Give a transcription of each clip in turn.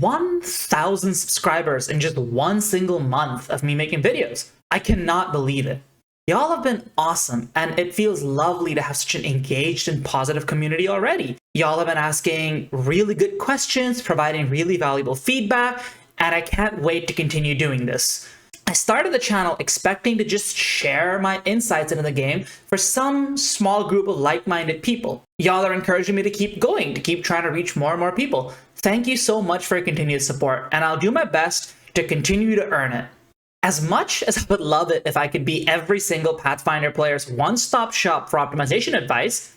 1,000 subscribers in just one single month of me making videos. I cannot believe it. Y'all have been awesome, and it feels lovely to have such an engaged and positive community already. Y'all have been asking really good questions, providing really valuable feedback, and I can't wait to continue doing this. I started the channel expecting to just share my insights into the game for some small group of like-minded people. Y'all are encouraging me to keep going, to keep trying to reach more and more people. Thank you so much for your continued support, and I'll do my best to continue to earn it. As much as I would love it if I could be every single Pathfinder player's one-stop shop for optimization advice,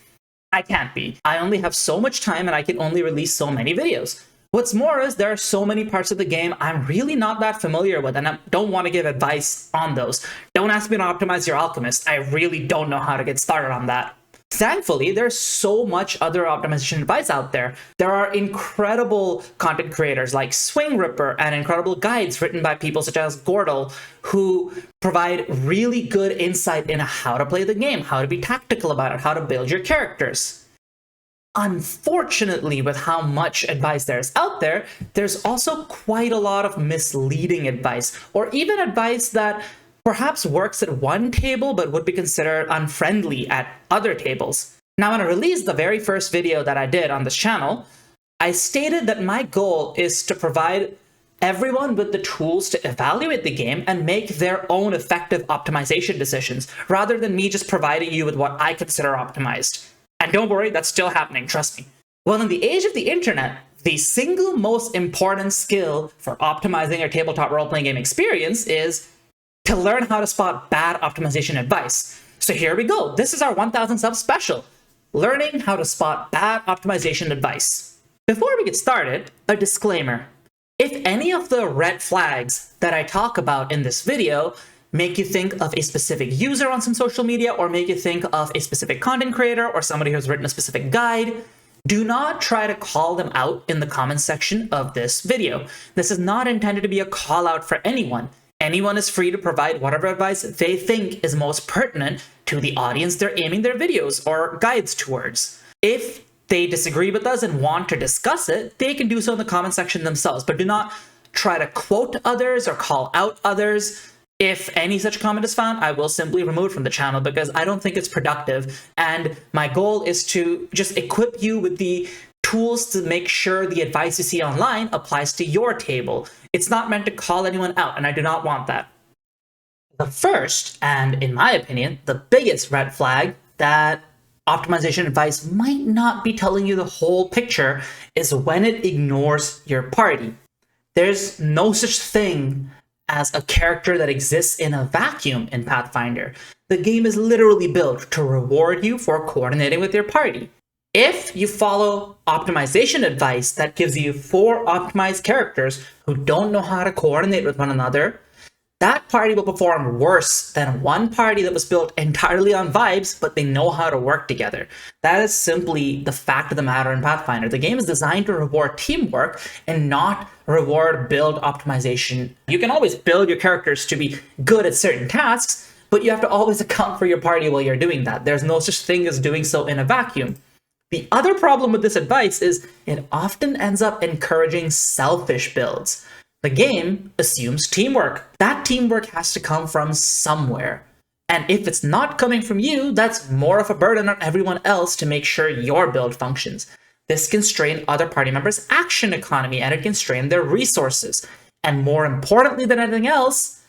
I can't be. I only have so much time and I can only release so many videos. What's more is there are so many parts of the game I'm really not that familiar with, and I don't want to give advice on those. Don't ask me to optimize your alchemist. I really don't know how to get started on that. Thankfully, there's so much other optimization advice out there. There are incredible content creators like Swing Ripper and incredible guides written by people such as Gordle who provide really good insight into how to play the game, how to be tactical about it, how to build your characters. Unfortunately, with how much advice there's out there, there's also quite a lot of misleading advice, or even advice that perhaps works at one table but would be considered unfriendly at other tables. Now, when I released the very first video that I did on this channel, I stated that my goal is to provide everyone with the tools to evaluate the game and make their own effective optimization decisions, rather than me just providing you with what I consider optimized. And don't worry, that's still happening, trust me. Well, in the age of the internet, the single most important skill for optimizing your tabletop role-playing game experience is to learn how to spot bad optimization advice. So here we go. This is our 1,000 sub special, learning how to spot bad optimization advice. Before we get started, a disclaimer. If any of the red flags that I talk about in this video make you think of a specific user on some social media, or make you think of a specific content creator or somebody who's written a specific guide, do not try to call them out in the comments section of this video. This is not intended to be a call out for anyone. Anyone is free to provide whatever advice they think is most pertinent to the audience they're aiming their videos or guides towards. If they disagree with us and want to discuss it, they can do so in the comment section themselves, but do not try to quote others or call out others. If any such comment is found, I will simply remove it from the channel because I don't think it's productive, and my goal is to just equip you with the tools to make sure the advice you see online applies to your table. It's not meant to call anyone out, and I do not want that. The first, and in my opinion, the biggest red flag that optimization advice might not be telling you the whole picture is when it ignores your party. There's no such thing as a character that exists in a vacuum in Pathfinder. The game is literally built to reward you for coordinating with your party. If you follow optimization advice that gives you 4 optimized characters who don't know how to coordinate with one another, that party will perform worse than one party that was built entirely on vibes, but they know how to work together. That is simply the fact of the matter in Pathfinder. The game is designed to reward teamwork and not reward build optimization. You can always build your characters to be good at certain tasks, but you have to always account for your party while you're doing that. There's no such thing as doing so in a vacuum. The other problem with this advice is it often ends up encouraging selfish builds. The game assumes teamwork. That teamwork has to come from somewhere. And if it's not coming from you, that's more of a burden on everyone else to make sure your build functions. This can strain other party members' action economy, and it can strain their resources. And more importantly than anything else,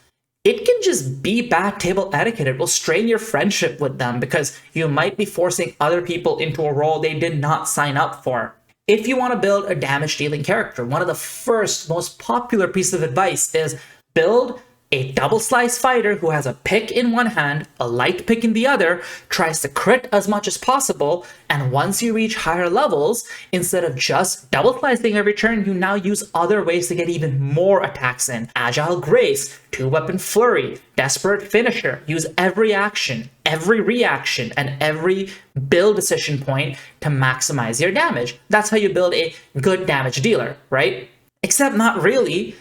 it can just be bad table etiquette. It will strain your friendship with them because you might be forcing other people into a role they did not sign up for. If you want to build a damage-dealing character, one of the first, most popular pieces of advice is build a double-slice fighter who has a pick in one hand, a light pick in the other, tries to crit as much as possible, and once you reach higher levels, instead of just double-slicing every turn, you now use other ways to get even more attacks in. Agile Grace, 2-weapon flurry, desperate finisher. Use every action, every reaction, and every build decision point to maximize your damage. That's how you build a good damage dealer, right? Except not really.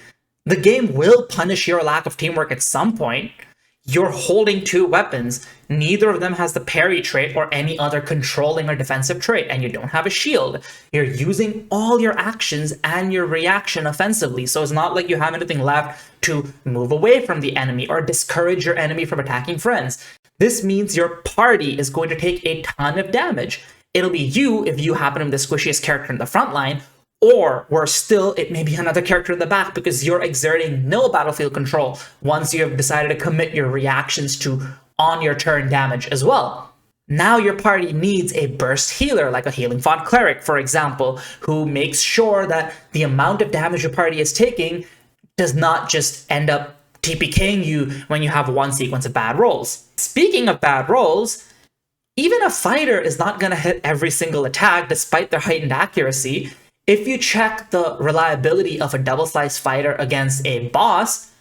The game will punish your lack of teamwork at some point. You're holding two weapons. Neither of them has the parry trait or any other controlling or defensive trait, and you don't have a shield. You're using all your actions and your reaction offensively, so it's not like you have anything left to move away from the enemy or discourage your enemy from attacking friends. This means your party is going to take a ton of damage. It'll be you if you happen to be the squishiest character in the front line, or worse still, it may be another character in the back because you're exerting no battlefield control once you have decided to commit your reactions to on your turn damage as well. Now your party needs a burst healer, like a healing font cleric, for example, who makes sure that the amount of damage your party is taking does not just end up TPKing you when you have one sequence of bad rolls. Speaking of bad rolls, even a fighter is not going to hit every single attack despite their heightened accuracy. If you check the reliability of a double slice fighter against a boss,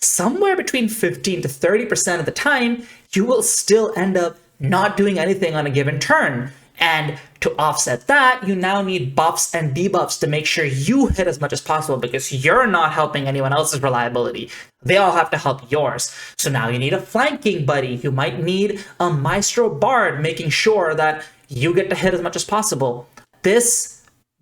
somewhere between 15 to 30% of the time, you will still end up not doing anything on a given turn. And to offset that, you now need buffs and debuffs to make sure you hit as much as possible because you're not helping anyone else's reliability. They all have to help yours. So now you need a flanking buddy. You might need a maestro bard making sure that you get to hit as much as possible. This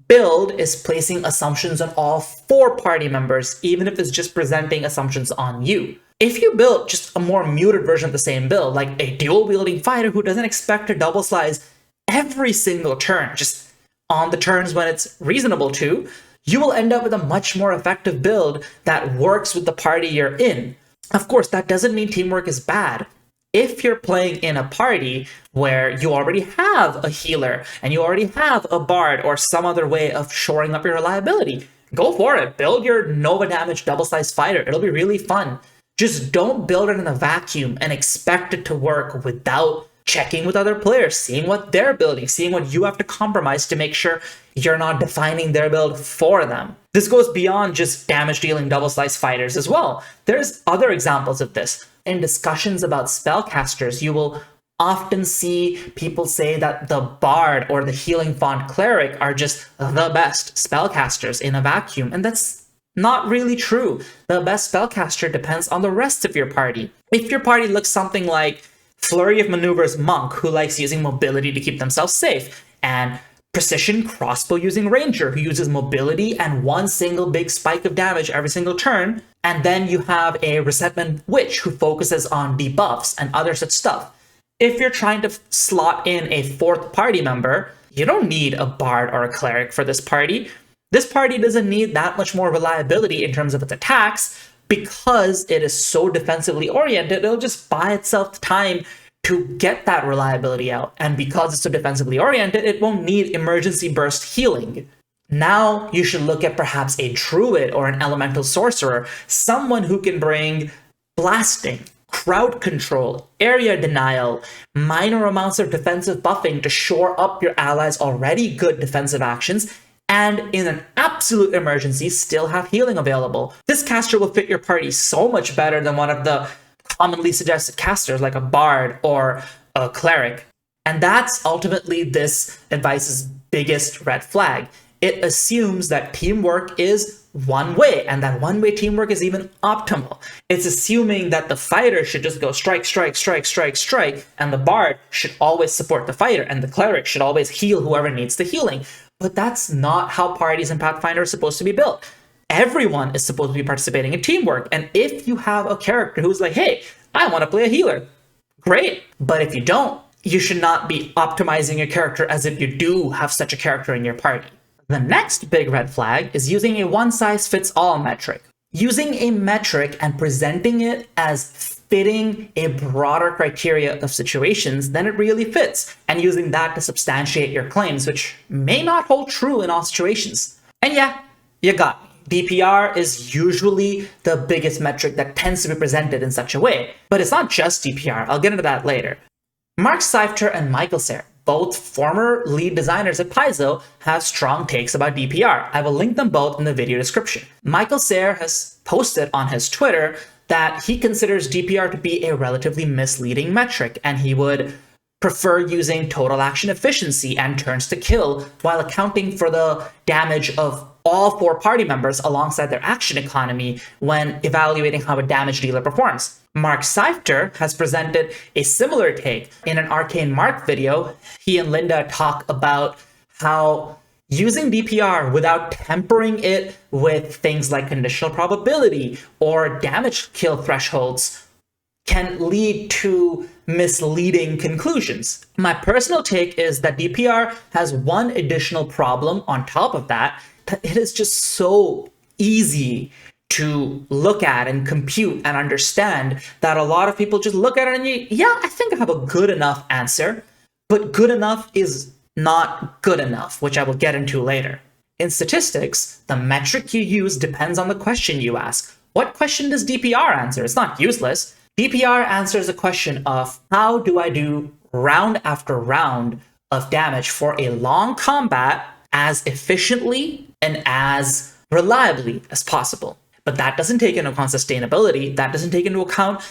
build is placing assumptions on all four party members, even if it's just presenting assumptions on you. If you build just a more muted version of the same build, like a dual-wielding fighter who doesn't expect to double slice every single turn, just on the turns when it's reasonable to, you will end up with a much more effective build that works with the party you're in. Of course, that doesn't mean teamwork is bad. If you're playing in a party where you already have a healer and you already have a bard or some other way of shoring up your reliability, go for it. Build your Nova damage double slice fighter. It'll be really fun. Just don't build it in a vacuum and expect it to work without checking with other players, seeing what they're building, seeing what you have to compromise to make sure you're not defining their build for them. This goes beyond just damage dealing double slice fighters as well. There's other examples of this. In discussions about spellcasters, you will often see people say that the bard or the healing font cleric are just the best spellcasters in a vacuum, and that's not really true. The best spellcaster depends on the rest of your party. If your party looks something like Flurry of Maneuvers Monk, who likes using mobility to keep themselves safe, and Precision Crossbow using Ranger, who uses mobility and one single big spike of damage every single turn, and then you have a Resentment Witch who focuses on debuffs and other such stuff. If you're trying to slot in a fourth party member, you don't need a bard or a cleric for this party. This party doesn't need that much more reliability in terms of its attacks because it is so defensively oriented. It'll just buy itself time to get that reliability out. And because it's so defensively oriented, it won't need emergency burst healing. Now you should look at perhaps a druid or an elemental sorcerer, someone who can bring blasting, crowd control, area denial, minor amounts of defensive buffing to shore up your allies' already good defensive actions, and in an absolute emergency still have healing available. This caster will fit your party so much better than one of the commonly suggested casters like a bard or a cleric. And that's ultimately this advice's biggest red flag. It assumes that teamwork is one way, and that one-way teamwork is even optimal. It's assuming that the fighter should just go strike, strike, strike, strike, strike, and the bard should always support the fighter, and the cleric should always heal whoever needs the healing. But that's not how parties in Pathfinder are supposed to be built. Everyone is supposed to be participating in teamwork, and if you have a character who's like, hey, I want to play a healer, great. But if you don't, you should not be optimizing your character as if you do have such a character in your party. The next big red flag is using a one-size-fits-all metric. Using a metric and presenting it as fitting a broader criteria of situations than it really fits, and using that to substantiate your claims, which may not hold true in all situations. And yeah, you got me. DPR is usually the biggest metric that tends to be presented in such a way, but it's not just DPR. I'll get into that later. Mark Seifter and Michael Sayre, both former lead designers at Paizo, have strong takes about DPR. I will link them both in the video description. Michael Sayre has posted on his Twitter that he considers DPR to be a relatively misleading metric, and he would prefer using total action efficiency and turns to kill while accounting for the damage of all 4 party members alongside their action economy when evaluating how a damage dealer performs. Mark Seifter has presented a similar take. In an Arcane Mark video, he and Linda talk about how using DPR without tempering it with things like conditional probability or damage kill thresholds can lead to misleading conclusions. My personal take is that DPR has one additional problem on top of that it is just so easy to look at and compute and understand that a lot of people just look at it and I think I have a good enough answer, but good enough is not good enough, which I will get into later. In statistics, the metric you use depends on the question you ask. What question does DPR answer? It's not useless. DPR answers a question of how do I do round after round of damage for a long combat as efficiently and as reliably as possible. But that doesn't take into account sustainability. That doesn't take into account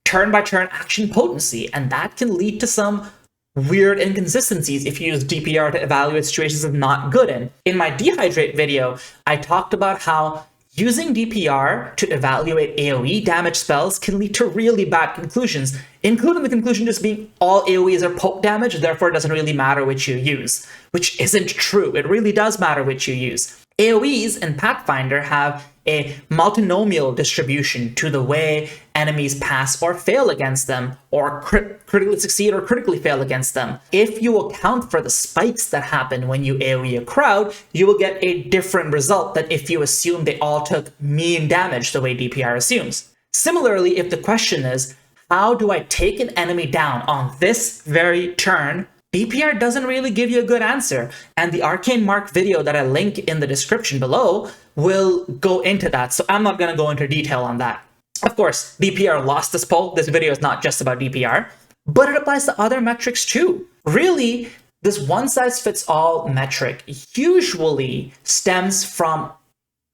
turn-by-turn action potency. And that can lead to some weird inconsistencies if you use DPR to evaluate situations of not good in. In my Dehydrate video, I talked about how using DPR to evaluate AoE damage spells can lead to really bad conclusions, including the conclusion just being all AoEs are poke damage, therefore it doesn't really matter which you use, which isn't true. It really does matter which you use. AoEs in Pathfinder have a multinomial distribution to the way enemies pass or fail against them, or critically succeed or critically fail against them. If you account for the spikes that happen when you AoE a crowd, you will get a different result than if you assume they all took mean damage the way DPR assumes. Similarly, if the question is, how do I take an enemy down on this very turn? DPR doesn't really give you a good answer, and the Arcane Mark video that I link in the description below will go into that, so I'm not going to go into detail on that. Of course, DPR lost this poll. This video is not just about DPR, but it applies to other metrics too. Really, this one-size-fits-all metric usually stems from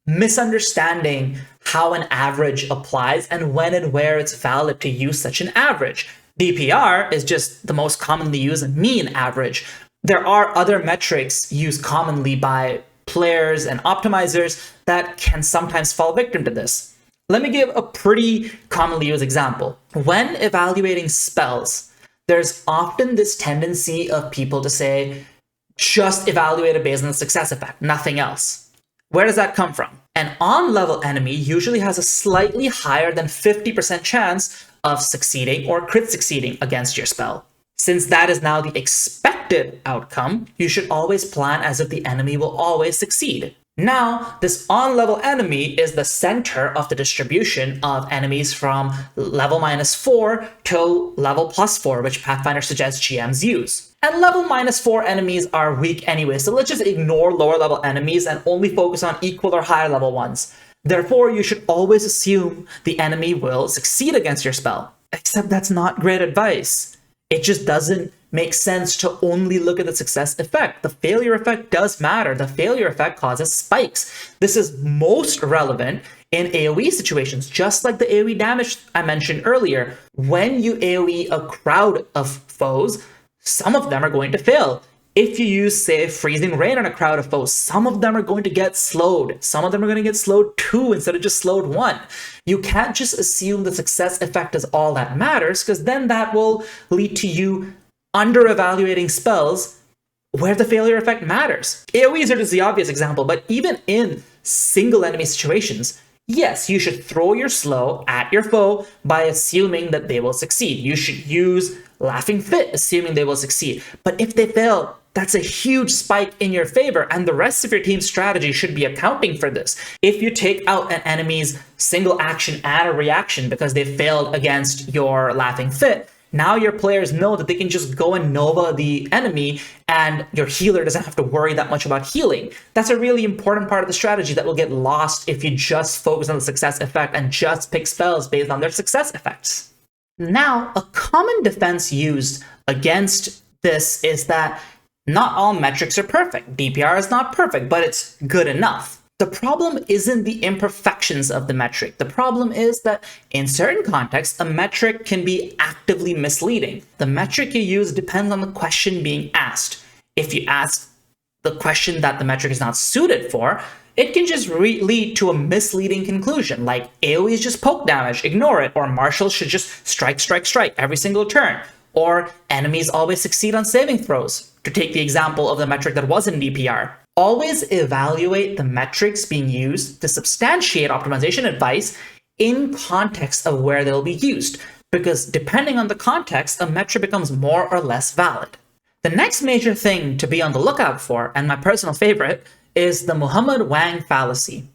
misunderstanding how an average applies and when and where it's valid to use such an average. DPR is just the most commonly used mean average. There are other metrics used commonly by players and optimizers that can sometimes fall victim to this. Let me give a pretty commonly used example. When evaluating spells, there's often this tendency of people to say, just evaluate it based on the success effect, nothing else. Where does that come from? An on-level enemy usually has a slightly higher than 50% chance of succeeding or crit succeeding against your spell. Since that is now the expected outcome, you should always plan as if the enemy will always succeed. Now, this on-level enemy is the center of the distribution of enemies from level -4 to level +4, which Pathfinder suggests GMs use. And level -4 enemies are weak anyway, so let's just ignore lower level enemies and only focus on equal or higher level ones. Therefore, you should always assume the enemy will succeed against your spell. Except that's not great advice. It just doesn't make sense to only look at the success effect. The failure effect does matter. The failure effect causes spikes. This is most relevant in AoE situations, just like the AoE damage I mentioned earlier. When you AoE a crowd of foes, some of them are going to fail. If you use, say, Freezing Rain on a crowd of foes, some of them are going to get slowed. Some of them are going to get slowed 2 instead of just slowed 1. You can't just assume the success effect is all that matters, because then that will lead to you under-evaluating spells where the failure effect matters. AoEs are just the obvious example, but even in single enemy situations, yes, you should throw your slow at your foe by assuming that they will succeed. You should use Laughing Fit, assuming they will succeed. But if they fail, that's a huge spike in your favor, and the rest of your team's strategy should be accounting for this. If you take out an enemy's single action and a reaction because they failed against your Laughing Fit, now your players know that they can just go and Nova the enemy and your healer doesn't have to worry that much about healing. That's a really important part of the strategy that will get lost if you just focus on the success effect and just pick spells based on their success effects. Now, a common defense used against this is that not all metrics are perfect. DPR is not perfect, but it's good enough. The problem isn't the imperfections of the metric. The problem is that in certain contexts, a metric can be actively misleading. The metric you use depends on the question being asked. If you ask the question that the metric is not suited for, it can just lead to a misleading conclusion, like AoE is just poke damage, ignore it, or martials should just strike, strike, strike every single turn, or enemies always succeed on saving throws, to take the example of the metric that was in DPR. Always evaluate the metrics being used to substantiate optimization advice in context of where they'll be used, because depending on the context, a metric becomes more or less valid. The next major thing to be on the lookout for, and my personal favorite, is the Muhammad WANG fallacy.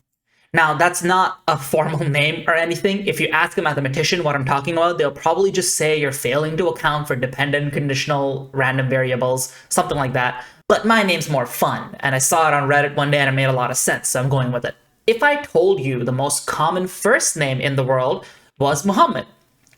Now, that's not a formal name or anything. If you ask a mathematician what I'm talking about, they'll probably just say you're failing to account for dependent, conditional, random variables, something like that. But my name's more fun, and I saw it on Reddit one day and it made a lot of sense, so I'm going with it. If I told you the most common first name in the world was Muhammad,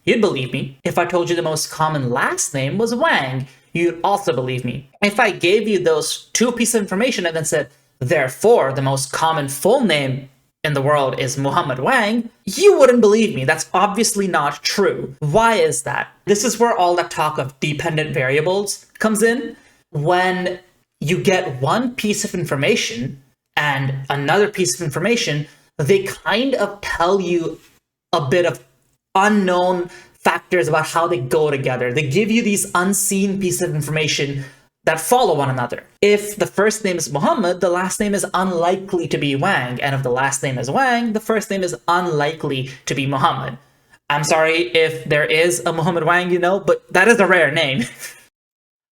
you'd believe me. If I told you the most common last name was Wang, you'd also believe me. If I gave you those two pieces of information and then said, therefore, the most common full name in the world is Muhammad Wang, you wouldn't believe me. That's obviously not true. Why is that? This is where all that talk of dependent variables comes in. When you get one piece of information and another piece of information, they kind of tell you a bit of unknown factors about how they go together. They give you these unseen pieces of information that follow one another. If the first name is Muhammad, the last name is unlikely to be Wang. And if the last name is Wang, the first name is unlikely to be Muhammad. I'm sorry if there is a Muhammad Wang, but that is a rare name.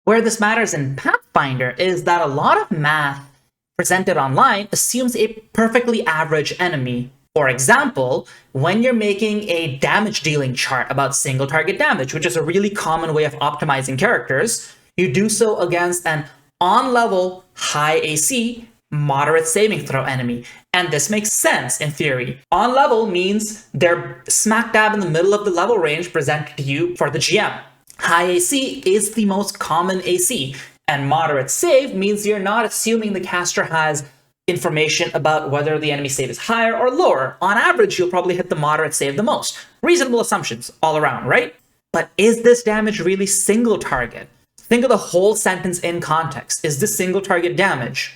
Where this matters in Pathfinder is that a lot of math presented online assumes a perfectly average enemy. For example, when you're making a damage dealing chart about single target damage, which is a really common way of optimizing characters, you do so against an on-level, high AC, moderate saving throw enemy. And this makes sense in theory. On-level means they're smack dab in the middle of the level range presented to you for the GM. High AC is the most common AC, and moderate save means you're not assuming the caster has information about whether the enemy save is higher or lower. On average, you'll probably hit the moderate save the most. Reasonable assumptions all around, right? But is this damage really single target? Think of the whole sentence in context. Is this single target damage?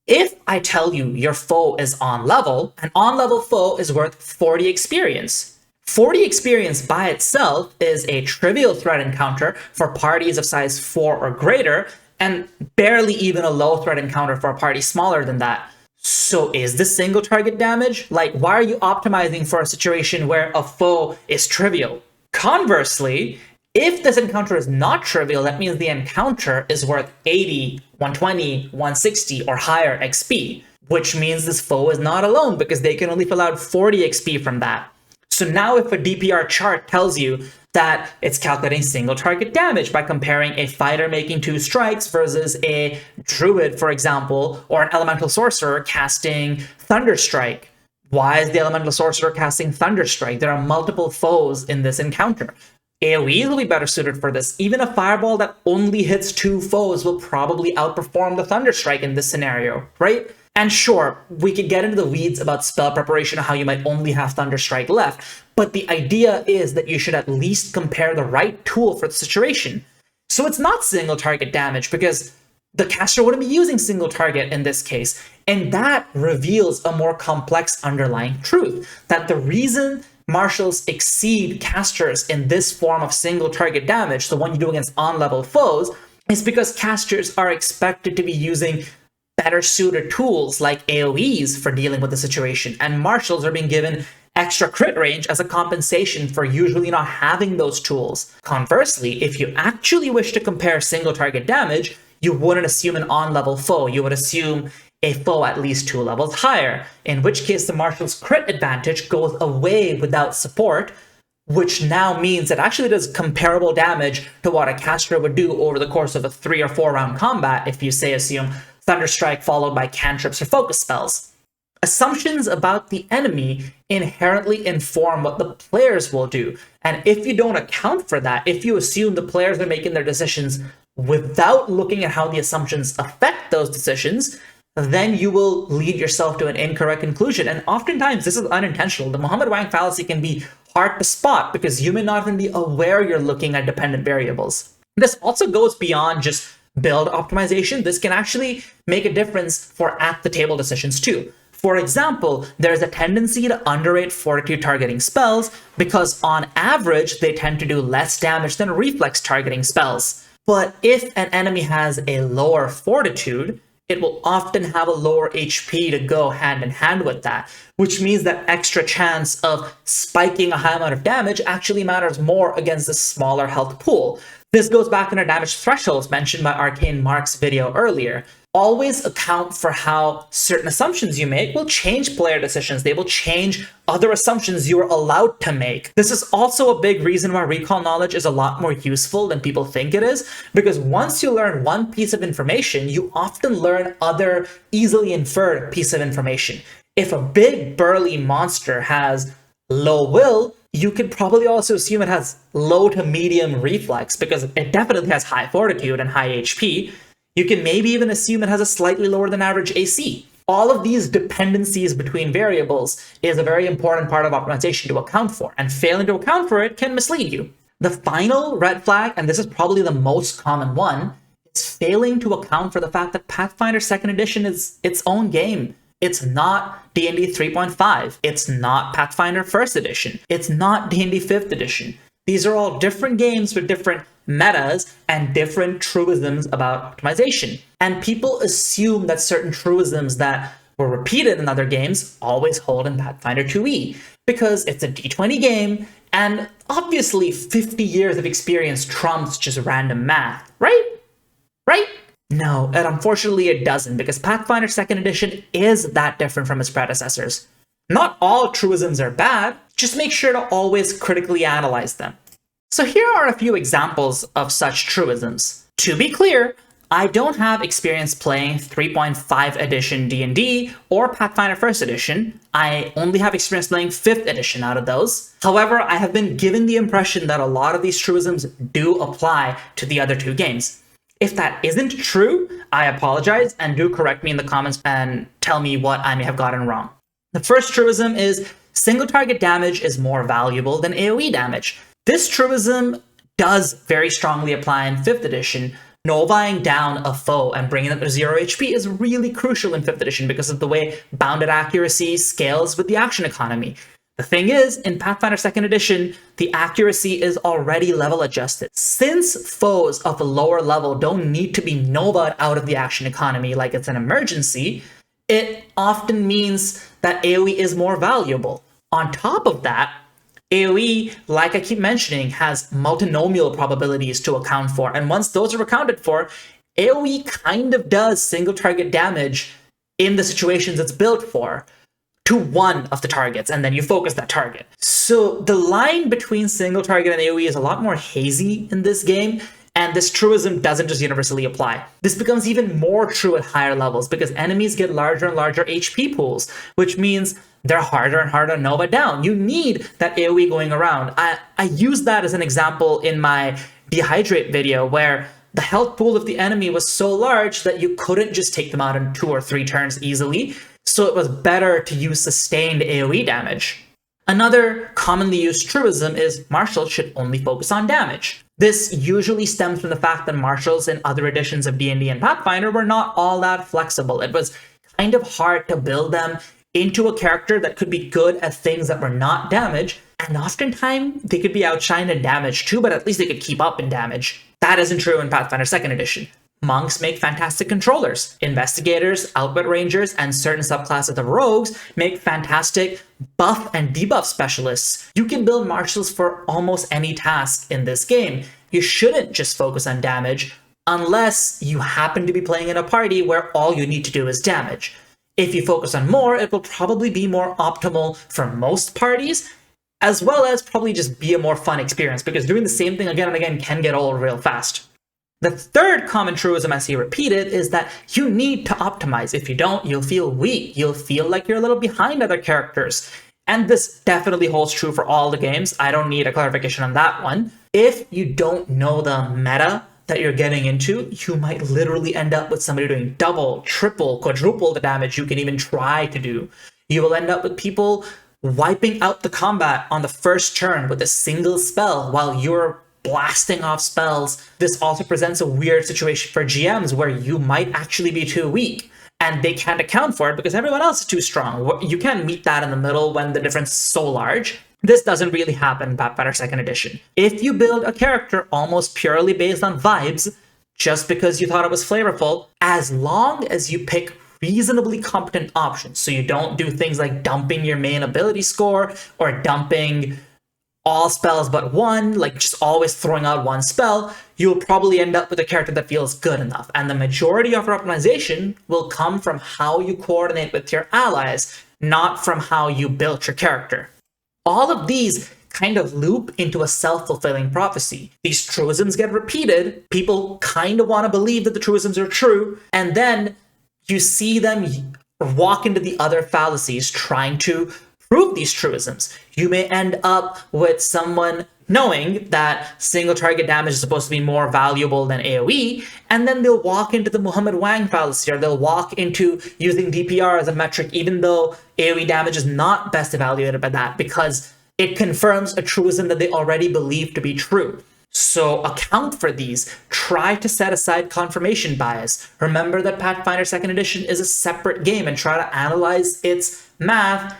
If I tell you your foe is on level, an on-level foe is worth 40 experience. 40 experience by itself is a trivial threat encounter for parties of size 4 or greater, and barely even a low threat encounter for a party smaller than that. So is this single target damage? Like, why are you optimizing for a situation where a foe is trivial? Conversely, if this encounter is not trivial, that means the encounter is worth 80, 120, 160, or higher XP, which means this foe is not alone because they can only fill out 40 XP from that. So now if a DPR chart tells you that it's calculating single target damage by comparing a fighter making 2 strikes versus a druid, for example, or an elemental sorcerer casting Thunderstrike. Why is the elemental sorcerer casting Thunderstrike? There are multiple foes in this encounter. AoE will be better suited for this. Even a fireball that only hits 2 foes will probably outperform the Thunderstrike in this scenario, right? And sure, we could get into the weeds about spell preparation and how you might only have Thunderstrike left, but the idea is that you should at least compare the right tool for the situation. So it's not single target damage because the caster wouldn't be using single target in this case, and that reveals a more complex underlying truth, that the reason martials exceed casters in this form of single target damage, the one you do against on-level foes, is because casters are expected to be using better suited tools like AoEs for dealing with the situation, and martials are being given extra crit range as a compensation for usually not having those tools. Conversely, if you actually wish to compare single target damage, you wouldn't assume an on-level foe, you would assume a foe at least 2 levels higher, in which case the marshal's crit advantage goes away without support, which now means it actually does comparable damage to what a caster would do over the course of a 3 or 4 round combat if you say assume Thunderstrike followed by cantrips or focus spells. Assumptions about the enemy inherently inform what the players will do, and if you don't account for that, if you assume the players are making their decisions without looking at how the assumptions affect those decisions, then you will lead yourself to an incorrect conclusion. And oftentimes, this is unintentional. The Muhammad Wang fallacy can be hard to spot because you may not even be aware you're looking at dependent variables. This also goes beyond just build optimization. This can actually make a difference for at-the-table decisions too. For example, there's a tendency to underrate fortitude targeting spells because on average, they tend to do less damage than reflex targeting spells. But if an enemy has a lower fortitude, it will often have a lower HP to go hand in hand with that, which means that extra chance of spiking a high amount of damage actually matters more against the smaller health pool. This goes back in our damage thresholds mentioned by Arcane Mark's video earlier. Always account for how certain assumptions you make will change player decisions. They will change other assumptions you are allowed to make. This is also a big reason why recall knowledge is a lot more useful than people think it is, because once you learn one piece of information, you often learn other easily inferred piece of information. If a big burly monster has low will, you could probably also assume it has low to medium reflex because it definitely has high fortitude and high HP. You can maybe even assume it has a slightly lower than average AC. All of these dependencies between variables is a very important part of optimization to account for, and failing to account for it can mislead you. The final red flag, and this is probably the most common one, is failing to account for the fact that Pathfinder 2nd Edition is its own game. It's not D&D 3.5. It's not Pathfinder 1st Edition. It's not D&D 5th Edition. These are all different games with different metas and different truisms about optimization. And people assume that certain truisms that were repeated in other games always hold in Pathfinder 2e because it's a D20 game, and obviously 50 years of experience trumps just random math, right? Right? No, and unfortunately it doesn't, because Pathfinder 2nd Edition is that different from its predecessors. Not all truisms are bad, just make sure to always critically analyze them. So here are a few examples of such truisms. To be clear, I don't have experience playing 3.5 edition D&D or Pathfinder 1st edition. I only have experience playing 5th edition out of those. However, I have been given the impression that a lot of these truisms do apply to the other two games. If that isn't true, I apologize, and do correct me in the comments and tell me what I may have gotten wrong. The first truism is single target damage is more valuable than AoE damage. This truism does very strongly apply in 5th edition. Novaing down a foe and bringing them to 0 HP is really crucial in 5th edition because of the way bounded accuracy scales with the action economy. The thing is, in Pathfinder 2nd edition, the accuracy is already level adjusted. Since foes of a lower level don't need to be novaed out of the action economy like it's an emergency, it often means that AoE is more valuable. On top of that, AoE, like I keep mentioning, has multinomial probabilities to account for, and once those are accounted for, AoE kind of does single target damage in the situations it's built for to one of the targets, and then you focus that target. So the line between single target and AoE is a lot more hazy in this game, and this truism doesn't just universally apply. This becomes even more true at higher levels because enemies get larger and larger HP pools, which means they're harder and harder to nova down. You need that AoE going around. I used that as an example in my Dehydrate video where the health pool of the enemy was so large that you couldn't just take them out in 2 or 3 turns easily, so it was better to use sustained AoE damage. Another commonly used truism is martials should only focus on damage. This usually stems from the fact that martials in other editions of D&D and Pathfinder were not all that flexible. It was kind of hard to build them into a character that could be good at things that were not damage, and oftentimes they could be outshined in damage too, but at least they could keep up in damage. That isn't true in Pathfinder 2nd edition. Monks make fantastic controllers. Investigators, outwit rangers, and certain subclasses of rogues make fantastic buff and debuff specialists. You can build martials for almost any task in this game. You shouldn't just focus on damage unless you happen to be playing in a party where all you need to do is damage. If you focus on more, it will probably be more optimal for most parties, as well as probably just be a more fun experience, because doing the same thing again and again can get old real fast. The third common truism I see repeated is that you need to optimize. If you don't, you'll feel weak. You'll feel like you're a little behind other characters. And this definitely holds true for all the games. I don't need a clarification on that one. If you don't know the meta that you're getting into, you might literally end up with somebody doing double, triple, quadruple the damage you can even try to do. You will end up with people wiping out the combat on the first turn with a single spell while you're blasting off spells. This also presents a weird situation for GMs where you might actually be too weak and they can't account for it because everyone else is too strong. You can't meet that in the middle when the difference is so large. This doesn't really happen in Pathfinder 2nd Edition. If you build a character almost purely based on vibes, just because you thought it was flavorful, as long as you pick reasonably competent options, so you don't do things like dumping your main ability score or dumping all spells but one, like just always throwing out one spell, you'll probably end up with a character that feels good enough. And the majority of your optimization will come from how you coordinate with your allies, not from how you built your character. All of these kind of loop into a self-fulfilling prophecy. These truisms get repeated, people kind of want to believe that the truisms are true, and then you see them walk into the other fallacies trying to prove these truisms. You may end up with someone knowing that single target damage is supposed to be more valuable than AoE, and then they'll walk into the Muhammad WANG fallacy, or they'll walk into using DPR as a metric, even though AoE damage is not best evaluated by that, because it confirms a truism that they already believe to be true. So account for these. Try to set aside confirmation bias. Remember that Pathfinder 2nd Edition is a separate game, and try to analyze its math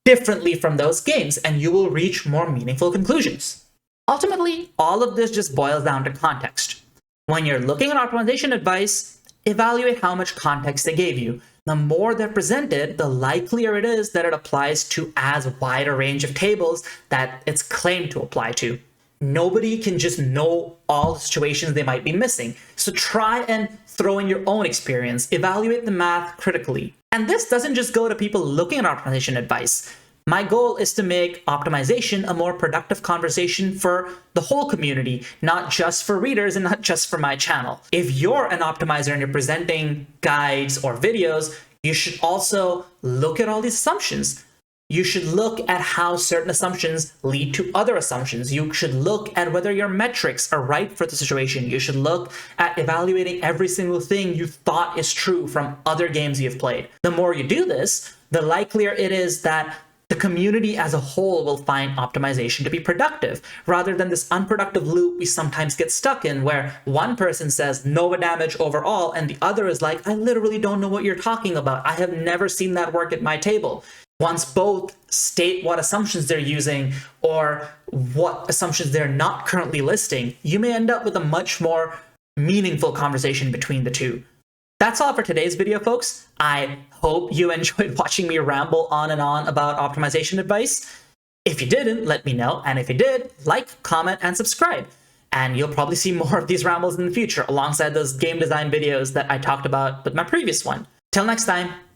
differently from those games, and you will reach more meaningful conclusions. Ultimately, all of this just boils down to context. When you're looking at optimization advice, evaluate how much context they gave you. The more they're presented, the likelier it is that it applies to as wide a range of tables that it's claimed to apply to. Nobody can just know all the situations they might be missing. So try and throw in your own experience, evaluate the math critically. And this doesn't just go to people looking at optimization advice. My goal is to make optimization a more productive conversation for the whole community, not just for readers and not just for my channel. If you're an optimizer and you're presenting guides or videos, you should also look at all these assumptions. You should look at how certain assumptions lead to other assumptions. You should look at whether your metrics are right for the situation. You should look at evaluating every single thing you thought is true from other games you've played. The more you do this, the likelier it is that the community as a whole will find optimization to be productive, rather than this unproductive loop we sometimes get stuck in, where one person says Nova damage overall and the other is like, I literally don't know what you're talking about. I have never seen that work at my table. Once both state what assumptions they're using or what assumptions they're not currently listing, you may end up with a much more meaningful conversation between the two. That's all for today's video, folks. I hope you enjoyed watching me ramble on and on about optimization advice. If you didn't, let me know. And if you did, like, comment, and subscribe. And you'll probably see more of these rambles in the future alongside those game design videos that I talked about with my previous one. Till next time.